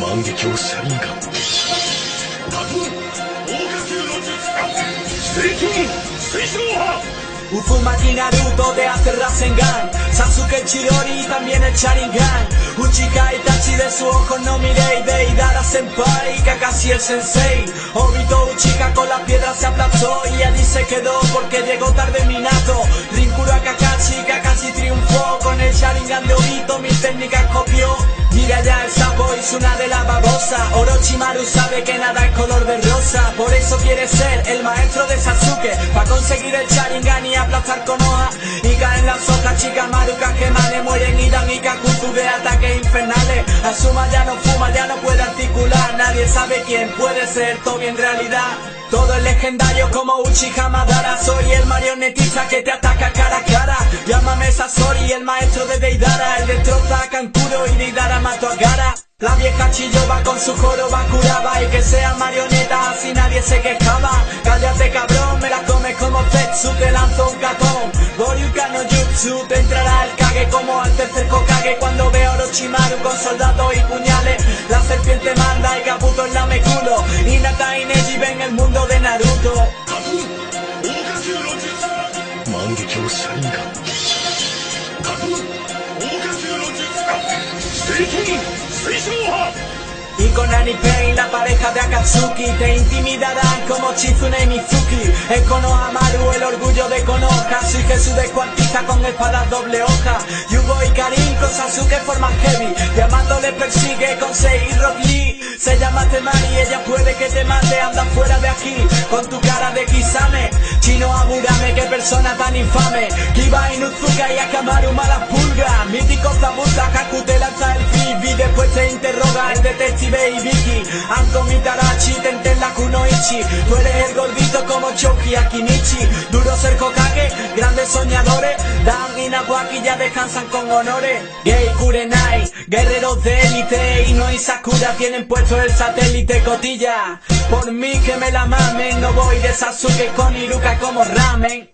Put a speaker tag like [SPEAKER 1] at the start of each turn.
[SPEAKER 1] 万華鏡車輪ガン多分大火球の術水遁水晶波
[SPEAKER 2] Uzumaki Naruto de hace Rasengan, Sasuke Chidori y también el Sharingan. Uchiha Itachi de su ojo no miré, de Idara Senpai, Kakashi el Sensei. Obito Uchiha con las piedras se aplastó y allí se quedó porque llegó tarde Minato. Rinkuro a Kakashi, Kakashi triunfó con el Sharingan de Obito, mi técnica copió. Mira ya el sapo hizo una de la babosa. Orochimaru sabe que nada es color de rosa, por eso quiere ser el maestro de Sasuke, pa' conseguir el Sharingan y aplastar con hoja. Y caen las hojas, Shikamaru, Kakemane mueren Hidan y Kakuzu de ataques infernales. Asuma ya no fuma, ya no puede articular, nadie sabe quién puede ser Tobi en realidad. Todo es legendario como Uchiha Madara. Soy el marionetista que te ataca cara a cara. Llámame Sasori, el maestro de Deidara. El destroza a Kankuro y Deidara mató a Gaara. La vieja Chiyoba con su joroba curaba. Y que sea marioneta así nadie se quejaba. Cállate cabrón, me la comes como Zetsu. Te lanzo un catón, Boryukan no Jutsu. Te entrará el Kage como al tercer Hokage. Cuando veo a Orochimaru con soldados y puñales. La serpiente manda y Kabuto en la meculo. Hinata y Neji ven el mundo de Naruto.
[SPEAKER 1] 万華鏡車輪ガン多分大火球の術水遁水晶波
[SPEAKER 2] Y con Annie Pain, la pareja de Akatsuki, te intimidarán como Chizune y Mizuki. En Konohamaru, el orgullo de Konoha. Soy Jesús descuartiza con espadas doble hoja. Yugo y Karin con Sasuke forman heavy. Yamato le persigue con Sei y Rock Lee. Se llama Temari, ella puede que te mate. Anda fuera de aquí, con tu cara de Kisame. Chino Aburame, qué persona tan infame. Kiba Inuzuka y Akamaru malas pulgas. Mítico Zabuza, Haku te lanza el Bibi. Después te interroga el detective y Vicky. Anko Mitarachi, Tenten la Kunoichi. Tú eres el gordito como Choji Akinichi. Duro ser Hokage, grandes soñadores. Dan y Nawaki ya descansan con honores. Gei Kurenai, guerreros de élite. Ino y Sakura tienen puesto el satélite cotilla. Por mí que me la mamen, no voy de Sasuke con Iruka como ramen.